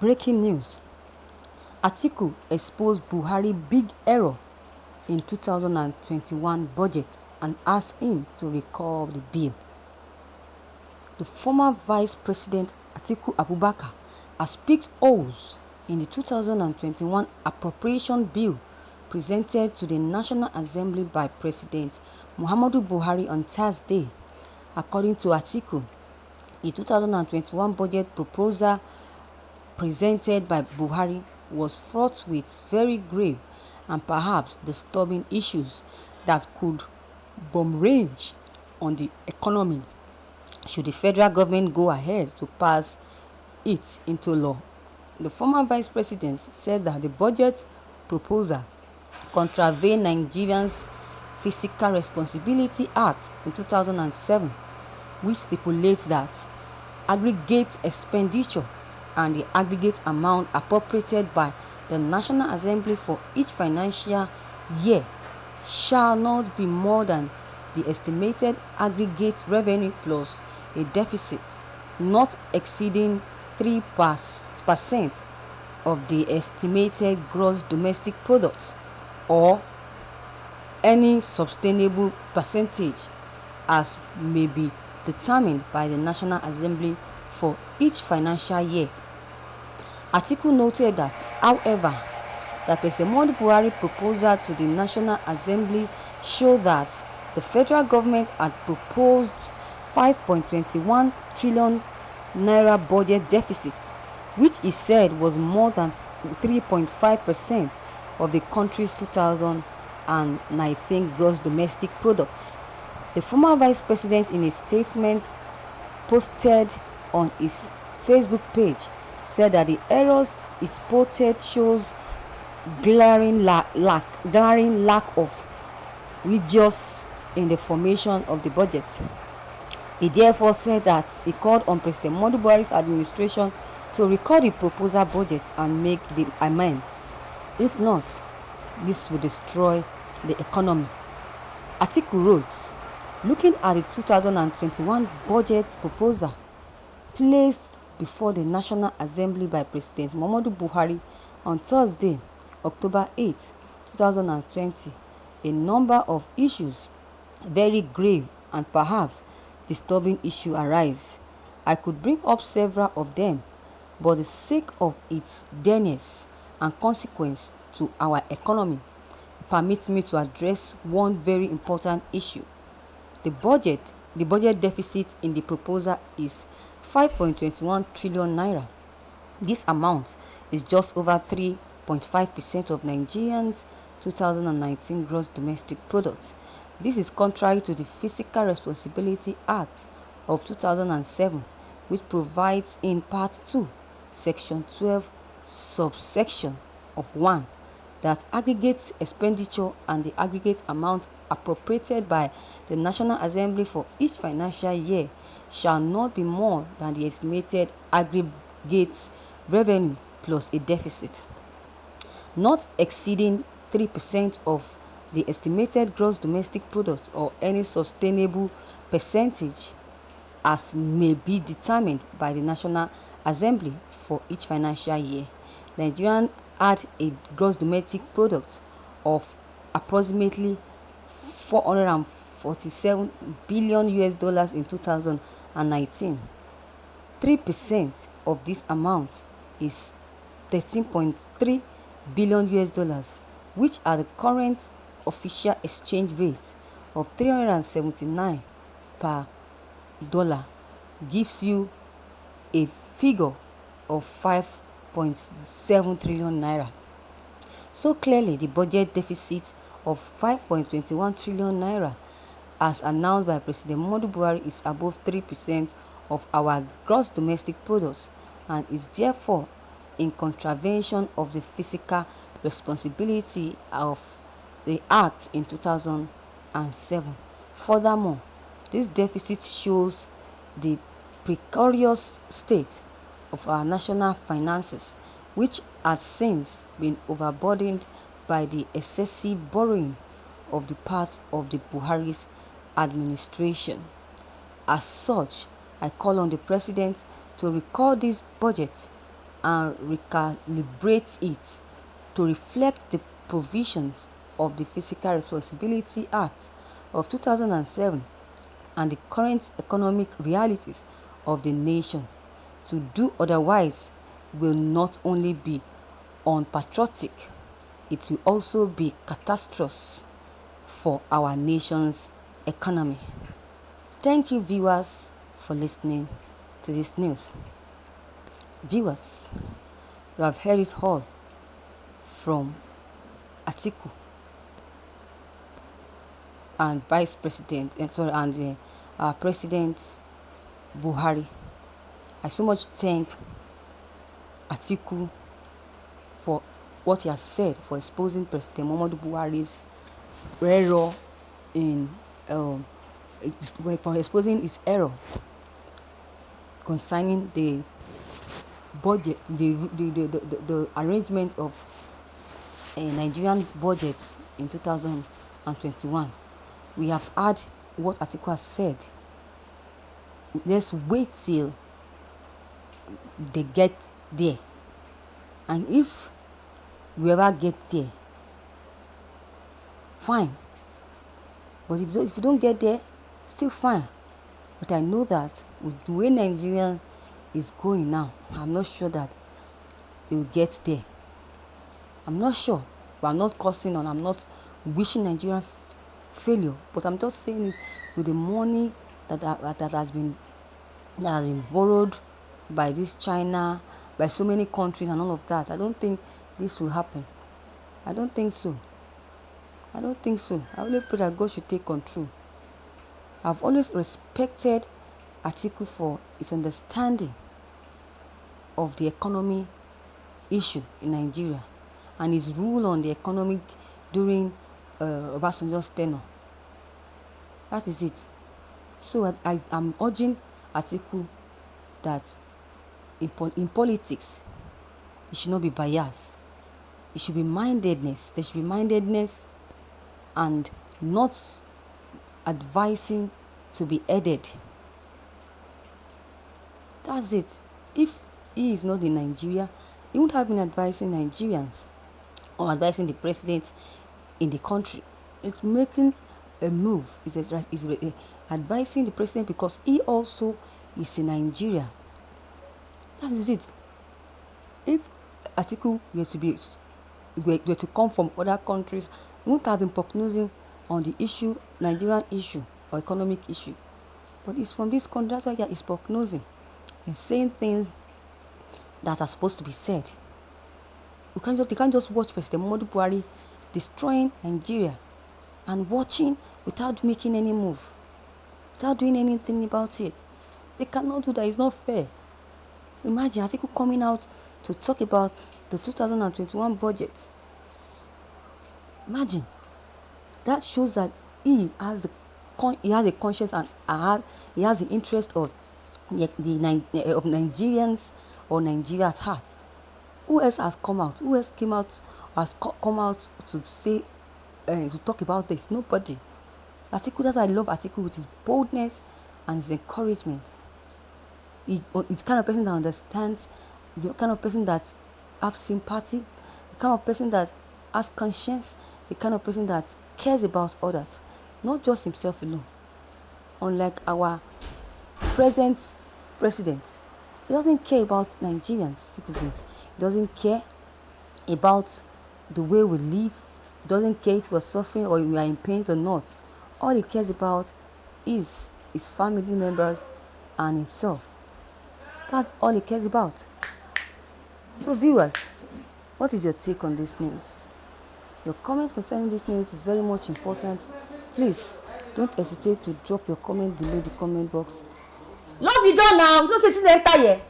Breaking news: Atiku exposed Buhari big error in 2021 budget and asked him to recall the bill. The former Vice President Atiku Abubakar has picked holes in the 2021 appropriation bill presented to the National Assembly by President Muhammadu Buhari on Thursday. According to Atiku, the 2021 budget proposal presented by Buhari was fraught with very grave and perhaps disturbing issues that could boomerang on the economy should the federal government go ahead to pass it into law. The former vice president said that the budget proposal contravened Nigeria's Fiscal Responsibility Act in 2007, which stipulates that aggregate expenditure and the aggregate amount appropriated by the National Assembly for each financial year shall not be more than the estimated aggregate revenue plus a deficit not exceeding 3% of the estimated gross domestic product, or any sustainable percentage as may be determined by the National Assembly for each financial year. Atiku noted that, however, that President Muhammadu Buhari proposal to the National Assembly showed that the federal government had proposed 5.21 trillion naira budget deficit, which he said was more than 3.5% of the country's 2019 gross domestic product. The former vice president, in a statement posted on his Facebook page, said that the errors he spotted shows glaring lack of rigors in the formation of the budget. He therefore said that he called on President Muhammadu Buhari's administration to recall the proposal budget and make the amends. If not, this will destroy the economy. Atiku wrote, looking at the 2021 budget proposal placed before the National Assembly by President Muhammadu Buhari on Thursday, October 8, 2020, a number of issues, very grave and perhaps disturbing issues, arise. I could bring up several of them, but the sake of its dearness and consequence to our economy permits me to address one very important issue. The budget deficit in the proposal is 5.21 trillion naira. This amount is just over 3.5% of Nigerians' 2019 gross domestic product. This is contrary to the Fiscal Responsibility Act of 2007, which provides in Part 2, Section 12, subsection of 1, that aggregate expenditure and the aggregate amount appropriated by the National Assembly for each financial year shall not be more than the estimated aggregate revenue plus a deficit not exceeding 3% of the estimated gross domestic product, or any sustainable percentage as may be determined by the National Assembly for each financial year. Nigeria had a gross domestic product of approximately 447 billion US dollars in 2019. 3% of this amount is 13.3 billion US dollars, which at the current official exchange rate of 379 per dollar gives you a figure of 5.7 trillion naira. So clearly, the budget deficit of 5.21 trillion naira as announced by President Muhammadu Buhari is above 3% of our gross domestic product and is therefore in contravention of the Fiscal Responsibility of the Act in 2007. Furthermore, this deficit shows the precarious state of our national finances, which has since been overburdened by the excessive borrowing of the part of the Buhari's administration. As such, I call on the President to recall this budget and recalibrate it to reflect the provisions of the Fiscal Responsibility Act of 2007 and the current economic realities of the nation. To do otherwise will not only be unpatriotic, it will also be catastrophe for our nation's economy. Thank you, viewers, for listening to this news. Viewers, you have heard it all from Atiku and Vice President and our President Buhari. I so much thank Atiku for what he has said, for exposing President Muhammadu Buhari's error for exposing his error concerning the budget, the arrangement of a Nigerian budget in 2021. We have heard what Atiku has said. Let's wait till they get there, and if we ever get there, fine. But if you don't get there, still fine. But I know that with the way Nigeria is going now, I'm not sure that they will get there. I'm not sure, but I'm not cursing on. I'm not wishing Nigeria failure, but I'm just saying it with the money that has been borrowed by this China, by so many countries and all of that. I don't think this will happen. I don't think so. I only pray that God should take control. I've always respected Atiku for his understanding of the economy issue in Nigeria and his rule on the economic during Obasanjo's tenure. That is it. So I'm urging Atiku that in politics, it should not be biased. It should be mindedness. There should be mindedness and not advising to be headed. That's it. If he is not in Nigeria, he would have been advising Nigerians or advising the president in the country. It's making a move. It's advising the president because he also is in Nigeria. That is it. If Atiku were to come from other countries, he wouldn't have been prognosing on the issue, Nigerian issue or economic issue. But it's from this country, that's why he's prognosing and saying things that are supposed to be said. You can't just watch President Muhammadu Buhari destroying Nigeria and watching without making any move, without doing anything about it. They cannot do that. It's not fair. Imagine Atiku coming out to talk about the 2021 budget. Imagine. That shows that he has a conscience and he has the interest of Nigerians or Nigeria at heart. Who else has come out? Who else come out to say to talk about this? Nobody. Atiku, that's why I love Atiku with his boldness and his encouragement. He's the kind of person that understands, the kind of person that has sympathy, the kind of person that has conscience, the kind of person that cares about others, not just himself alone. Unlike our present president, he doesn't care about Nigerian citizens. He doesn't care about the way we live. He doesn't care if we're suffering or we are in pain or not. All he cares about is his family members and himself. That's all he cares about. So viewers, what is your take on this news? Your comment concerning this news is very much important. Please don't hesitate to drop your comment below the comment box. Lock the door now. Don't say to enter here.